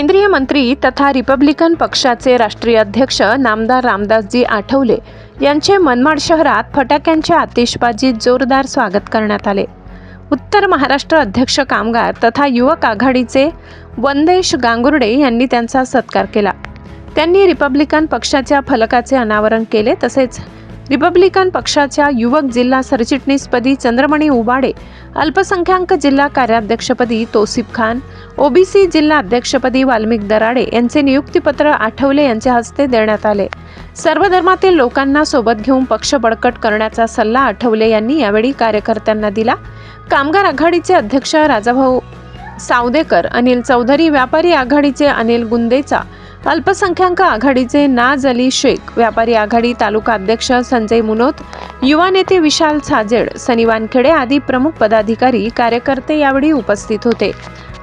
केंद्रीय मंत्री तथा रिपब्लिकन पक्षाचे राष्ट्रीय अध्यक्ष नामदार रामदासजी आठवले यांचे मनमाड शहरात फटाक्यांच्या आतिषबाजीत जोरदार स्वागत करण्यात आले। उत्तर महाराष्ट्र अध्यक्ष कामगार तथा युवक आघाडीचे वंदेश गांगुर्डे यांनी त्यांचा सत्कार केला। त्यांनी रिपब्लिकन पक्षाच्या फलकाचे अनावरण केले। तसेच रिपब्लिकन पक्षाच्या युवक जिल्हा सरचिटणीसपदी चंद्रमणी उबाडे, अल्पसंख्याक जिल्हा कार्याध्यक्षपदी तौसिफ खान, ओबीसी जिल्हा अध्यक्षपदी वाल्मिक दराडे यांचे नियुक्तीपत्र आठवले यांच्या हस्ते देण्यात आले। सर्व धर्मातील लोकांना सोबत घेऊन पक्ष बळकट करण्याचा सल्ला आठवले यांनी यावेळी कार्यकर्त्यांना दिला। कामगार आघाडीचे अध्यक्ष राजाभाऊ सावदेकर, अनिल चौधरी, व्यापारी आघाडीचे अनिल गुंदेचा, अल्पसंख्याक आघाडीचे नाज अली शेख, व्यापारी आघाडी तालुका अध्यक्ष संजय मुनोत, युवा नेते विशाल छाजेड, सनी वानखेडे आदी प्रमुख पदाधिकारी कार्यकर्ते यावेळी उपस्थित होते।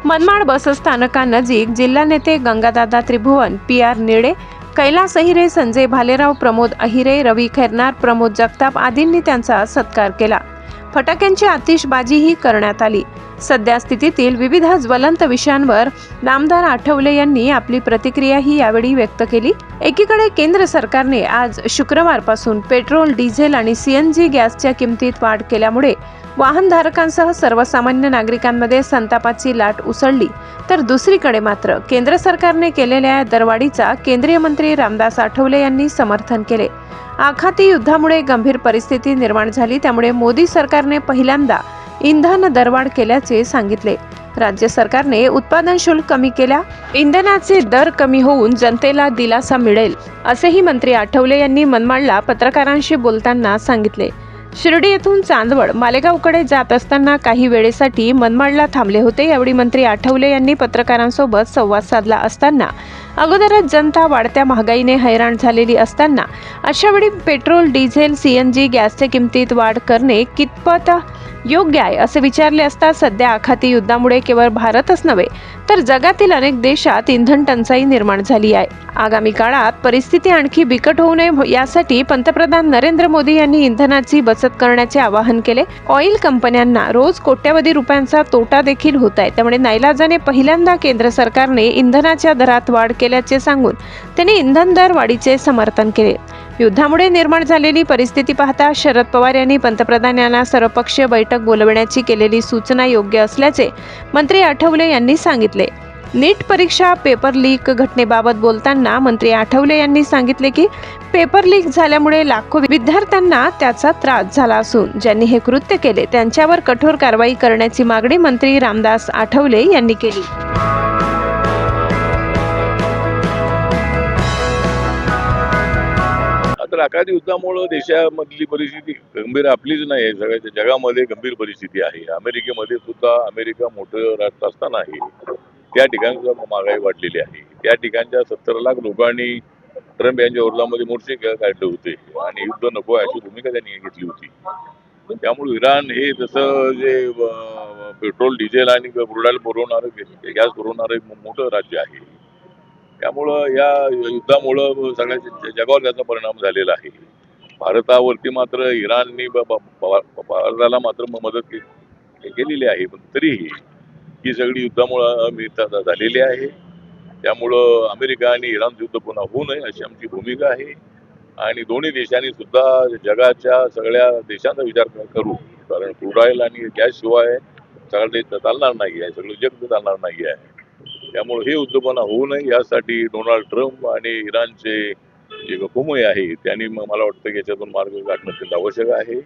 मनमाड बस स्थानकानजीक जिल्हा नेते गंगादादा त्रिभुवन, पी.आर. नेडे, कैलास अहिरे, संजय भालेराव, प्रमोद अहिरे, रवी खैरनार, प्रमोद जगताप आदींनी त्यांचा सत्कार केला। फटाक्यांची आतिषबाजीही करण्यात आली। सध्या स्थितीतील विविध ज्वलंत विषयांवर नामदार आठवले यांनी आपली प्रतिक्रियाही यावेळी व्यक्त केली। एकीकडे केंद्र सरकारने आज शुक्रवारपासून पेट्रोल, डिझेल आणि सीएनजी गॅसच्या किमतीत वाढ केल्यामुळे वाहनधारकांसह सर्वसामान्य नागरिकांमध्ये संतापाची लाट उसळली, तर दुसरीकडे मात्र केंद्र सरकारने केलेल्या दरवाढीचा केंद्रीय मंत्री रामदास आठवले यांनी समर्थन केले। आखाती युद्धामुळे गंभीर परिस्थिती निर्माण झाली, त्यामुळे मोदी सरकारने पहिल्यांदा इंधन दरवाढ केल्याचे सांगितले। राज्य सरकारने उत्पादन शुल्क कमी केल्या, इंधनाचे दर कमी होऊन जनतेला दिलासा मिळेल, असेही मंत्री आठवले यांनी मनमाडला पत्रकारांशी बोलताना सांगितले। शिर्डी येथून चांदवड मालेगावकडे जात असताना काही वेळेसाठी मनमाडला थांबले होते। यावेळी मंत्री आठवले यांनी पत्रकारांसोबत संवाद साधला असताना अगोदरच जनता वाढत्या महागाईने हैराण झालेली असताना अशावेळी पेट्रोल, डिझेल, सीएनजी गॅसच्या किमतीत वाढ करणे कितपत योग्य आहे असे विचारले असता सध्या आखाती युद्धामुळे केवळ भारतच नव्हे तर जगातील अनेक देशात इंधन टंचाई निर्माण झाली आहे। आगामी काळात परिस्थिती आणखी बिकट होऊ नये यासाठी पंतप्रधान नरेंद्र मोदी यांनी इंधनाची बचत करण्याचे आवाहन केले। ऑइल कंपन्यांना रोज कोट्यवधी रुपयांचा तोटा देखील होत आहे, त्यामुळे नाईलाजाने पहिल्यांदा केंद्र सरकारने इंधनाच्या दरात वाढ केल्याचे सांगून त्यांनी इंधन दर वाढीचे समर्थन केले। युद्धामुळे निर्माण झालेली परिस्थिती पाहता शरद पवार यांनी पंतप्रधान यांना सर्वपक्षीय बैठक बोलवण्याची केलेली सूचना योग्य असल्याचे मंत्री आठवले यांनी सांगितले। नीट परीक्षा पेपर लीक घटनेबाबत बोलताना मंत्री आठवले यांनी सांगितले की पेपर लीक झाल्यामुळे लाखो विद्यार्थ्यांना त्याचा त्रास झाला असून ज्यांनी हे कृत्य केले त्यांच्यावर कठोर कारवाई करण्याची मागणी मंत्री रामदास आठवले यांनी केली। तर आखाती युद्धामुळे देशामधली परिस्थिती गंभीर आपलीच नाही, सगळ्या जगामध्ये गंभीर परिस्थिती आहे। अमेरिकेमध्ये सुद्धा अमेरिका मोठं राष्ट्र असतानाही त्या ठिकाणी सुद्धा महागाई वाढलेली आहे। त्या ठिकाणच्या 70 लाख लोकांनी ट्रम्प यांच्या विरोधामध्ये मोर्चे काढले होते आणि युद्ध नको अशी भूमिका त्यांनी घेतली होती। त्यामुळे इराण हे जसं जे पेट्रोल, डिझेल आणि क्रूड पुरवणारं, गॅस पुरवणारं मोठं राज्य आहे, त्यामुळं या युद्धामुळं सगळ्या जगावर त्याचा परिणाम झालेला आहे। भारतावरती मात्र इराणने भारताला मात्र मदत केलेली आहे, पण तरीही ही सगळी युद्धामुळं झालेली आहे। त्यामुळं अमेरिका आणि इराण युद्ध पुन्हा होऊ नये अशी आमची भूमिका आहे आणि दोन्ही देशांनी सुद्धा जगाच्या सगळ्या देशांचा विचार करू, कारण क्रूड ऑइल आणि गॅस शिवाय सगळं देश चालणार नाही आहे, सगळं जग चालणार नाही आहे। त्यामुळे हे युद्ध पुन्हा होऊ नये यासाठी डोनाल्ड ट्रम्प आणि इराणचे जे हुकूमत आहे त्यांनी मला वाटतं की याच्यातून मार्ग काढणं अत्यंत आवश्यक आहे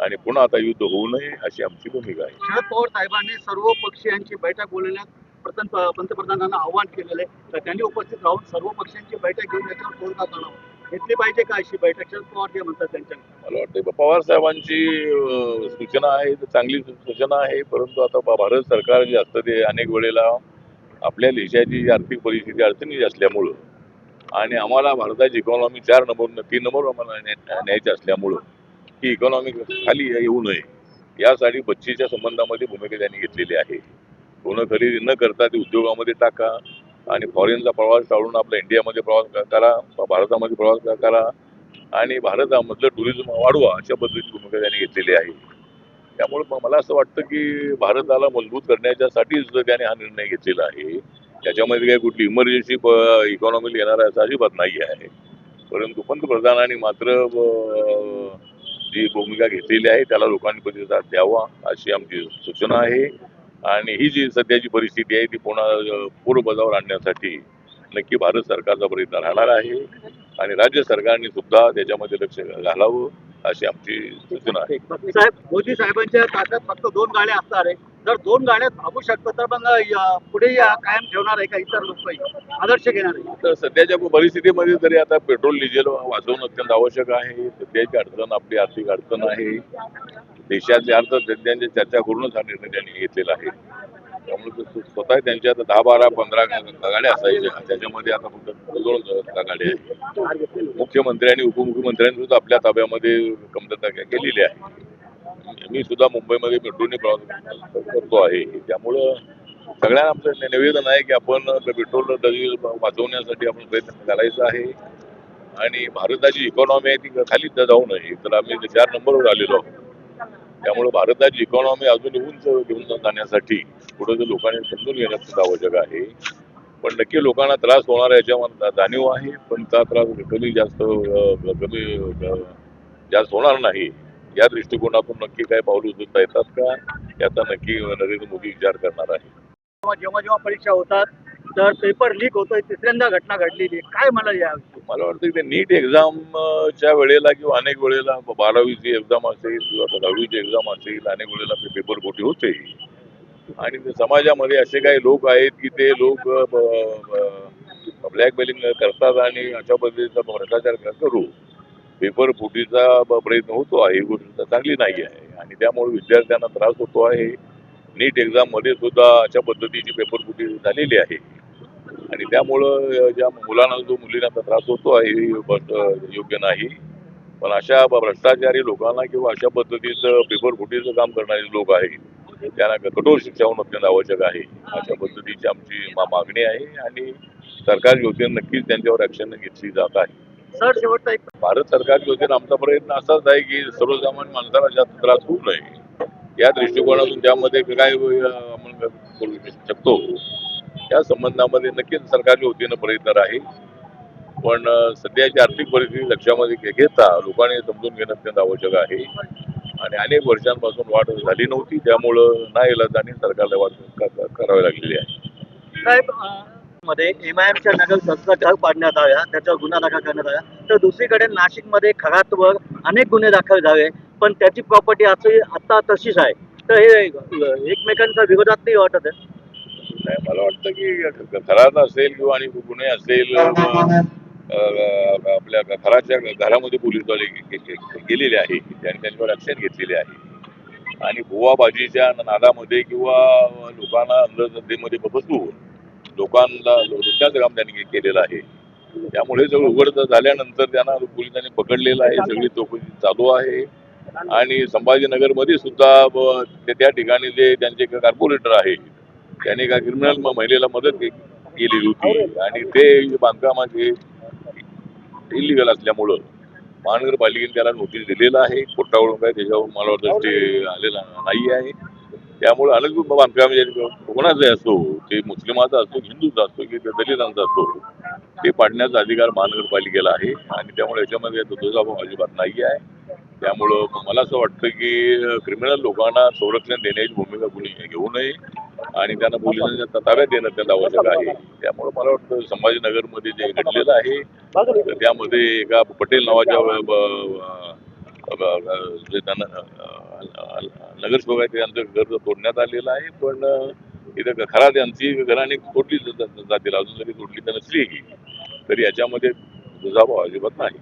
आणि पुन्हा आता युद्ध होऊ नये अशी आमची भूमिका आहे। शरद पवार साहेबांनी सर्व पक्षीयांची बैठक बोलवण्यात पंतप्रधानांना आवाहन केलेलं आहे, तर त्यांनी उपस्थित राहून सर्व पक्षांची बैठक घेऊन याच्यावर तोडगा काढावा घेतली पाहिजे का अशी बैठक शरद पवार जे म्हणतात त्यांच्या? मला वाटतं पवार साहेबांची सूचना आहे, चांगली सूचना आहे, परंतु आता भारत सरकार जे असतं ते अनेक वेळेला आपल्या देशाची आर्थिक परिस्थिती अडचणीची असल्यामुळं आणि आम्हाला भारताची इकॉनॉमी 3 नंबर आम्हाला न्यायची असल्यामुळं ही इकॉनॉमी खाली येऊ नये यासाठी बच्चीच्या संबंधामध्ये भूमिका त्यांनी घेतलेली आहे। सोनं खरेदी न करता ते उद्योगामध्ये टाका आणि फॉरेनचा प्रवास टाळून आपला इंडियामध्ये प्रवास करा, भारतामध्ये प्रवास करा आणि भारतामधलं टुरिझम वाढवा अशा पद्धतीची भूमिका त्यांनी घेतलेली आहे। त्यामुळे मला असं वाटतं की भारताला मजबूत करण्याच्यासाठी सुद्धा त्याने हा निर्णय घेतलेला आहे त्याच्यामध्ये काही कुठली इमर्जन्सी इकॉनॉमीला येणार आहे असं अजिबात नाही आहे. परंतु पंतप्रधानांनी मात्र जी भूमिका घेतलेली आहे त्याला लोकांनी प्रतिसाद द्यावा अशी आमची सूचना आहे. आणि ही जी सध्याची परिस्थिती आहे ती पुन्हा पूर्वपदावर आणण्यासाठी नक्की भारत सरकारचा प्रयत्न राहणार आहे आणि राज्य सरकारने सुद्धा त्याच्यामध्ये लक्ष घालावं अशी आमची सूचना आहे. साहेब, मोदी साहेबांच्या ताब्यात फक्त 2 गाड्या असणार आहे. जर 2 गाड्या थांबू शकतात तर मग पुढे कायम ठेवणार आहे का इतर लोकही आदर्श घेणार आहे? तर सध्याच्या परिस्थितीमध्ये तरी आता पेट्रोल डिझेल वाचवणं अत्यंत आवश्यक आहे. सध्याची अडचण आपली आर्थिक अडचण आहे. देशातल्या अर्थतज्ञांची चर्चा करूनच हा निर्णय त्यांनी घेतलेला आहे. त्यामुळे स्वतः त्यांच्या आता 10, 12, 15 गाड्या असायच्या त्याच्यामध्ये आता फक्त 2 गाड्या आहेत. मुख्यमंत्री आणि उपमुख्यमंत्र्यांनी सुद्धा आपल्या ताब्यामध्ये कमतरता केलेली आहे. मी सुद्धा मुंबईमध्ये मेट्रोने प्रवास करतो आहे. त्यामुळं सगळ्यांना आमचं निवेदन आहे की आपण पेट्रोल डिझेल वाचवण्यासाठी आपण प्रयत्न करायचा आहे आणि भारताची इकॉनॉमी आहे ती खाली जाऊ नये. तर आम्ही 4 नंबरवर आलेलो आहोत. त्यामुळे भारताची इकॉनॉमी अजून उंच घेऊन जाण्यासाठी पुढे जर लोकांनी समजून घेणं खूप आवश्यक आहे. पण नक्की लोकांना त्रास होणार याच्यावर जाणीव आहे. पण त्या त्रास कमी जास्त होणार नाही या दृष्टिकोनातून नक्की काय पावलं उचलता येतात का याचा नक्की नरेंद्र मोदी विचार करणार आहे. जेव्हा जेव्हा परीक्षा होतात तर पेपर लीक होतोय, तिसऱ्यांदा घटना घडलेली आहे. काय मला याविषयी? मला वाटतं की नीट एक्झामच्या वेळेला किंवा अनेक वेळेला 12वीची एक्झाम असेल किंवा 10वीची एक्झाम असेल अनेक वेळेला पेपर फुटी होते आणि समाजामध्ये असे काही लोक आहेत की ते लोक ब्लॅकमेलिंग करतात आणि अशा पद्धतीचा भ्रष्टाचार करू पेपर फुटीचा प्रयत्न होतो आहे. ही गोष्ट चांगली नाही आहे आणि त्यामुळे विद्यार्थ्यांना त्रास होतो आहे. नीट एक्झाम मध्ये सुद्धा अशा पद्धतीची पेपर फुटी झालेली आहे आणि त्यामुळं ज्या मुलांना जो मुलींना त्रास होतो आहे ही गोष्ट योग्य नाही. पण अशा भ्रष्टाचारी लोकांना किंवा अशा पद्धतीचं पेपर फुटीचं काम करणारे लोक आहेत त्यांना कठोर शिक्षा होणं अत्यंत आवश्यक आहे. अशा पद्धतीची आमची मागणी आहे आणि सरकारच्या वतीने नक्कीच त्यांच्यावर ऍक्शन घेतली जात आहे. सर, शेवटचा एक भारत सरकारच्या वतीने आमचा प्रयत्न असाच आहे की सर्वसामान्य माणसाला जास्त त्रास होऊ नये या दृष्टिकोनातून त्यामध्ये काय आपण करू शकतो या संबंधामध्ये नक्कीच सरकारच्या वतीनं प्रयत्न राहील. पण सध्याची आर्थिक परिस्थिती लक्षामध्ये घेता लोकांनी समजून घेणं अत्यंत आवश्यक आहे आणि अनेक वर्षांपासून वाढ झाली नव्हती त्यामुळं नाईलाजाने सरकारला वाट करावी लागलेली आहे. साहेब, मध्ये MIMच्या नगर घर पाडण्यात आल्या, त्याच्यावर गुन्हा दाखल करण्यात आला. तर दुसरीकडे नाशिकमध्ये खरातवर अनेक गुन्हे दाखल झाले पण त्याची प्रॉपर्टी आता तशीच आहे. तर हे एकमेकांच्या विरोधात नाही वाटत आहे? नाही, मला वाटतं की घरात असेल किंवा आणि गुन्हे असेल आपल्या घरामध्ये पोलीसवाले गेलेले आहे त्यांनी त्यांच्यावर ऍक्शन घेतलेली आहे आणि भुवाबाजीच्या नादामध्ये किंवा लोकांना अंधश्रद्धेमध्ये बसवून लोकांना लुटण्याचं काम त्यांनी केलेलं आहे. त्यामुळे सगळं उघड झाल्यानंतर त्यांना पोलिसांनी पकडलेलं आहे. सगळी चौकशी चालू आहे आणि संभाजीनगरमध्ये सुद्धा त्या ठिकाणी जे त्यांचे कॉर्पोरेटर आहे त्यांनी एका क्रिमिनल महिलेला मदत केलेली होती आणि ते बांधकामाचे इलिगल असल्यामुळं महानगरपालिकेने त्याला नोटीस दिलेला आहे. कोर्टाकडून काय त्याच्यावर मला वाटतं ते आलेला नाही आहे. त्यामुळे अनेक बांधकाम कोणाचे असो ते मुस्लिमाचा असतो हिंदूचा असतो की दलितांचा असतो ते पाडण्याचा अधिकार महानगरपालिकेला आहे आणि त्यामुळे याच्यामध्ये दुजाभाव अजिबात नाही आहे. त्यामुळं मला असं वाटतं की क्रिमिनल लोकांना संरक्षण देण्याची भूमिका कुणी घेऊ नये आणि त्यांना पोलिसांच्या ताब्यात देणं अत्यंत आवश्यक आहे. त्यामुळे मला वाटतं संभाजीनगरमध्ये जे घडलेलं आहे तर त्यामध्ये एका पटेल नावाच्या जे नगरसेवक आहे त्यांचं घर तोडण्यात आलेलं आहे. पण इथं खरा त्यांची घराने तोडली जातील अजून जरी तोडली तर नसली तरी याच्यामध्ये दुजाभाव अजिबात नाही.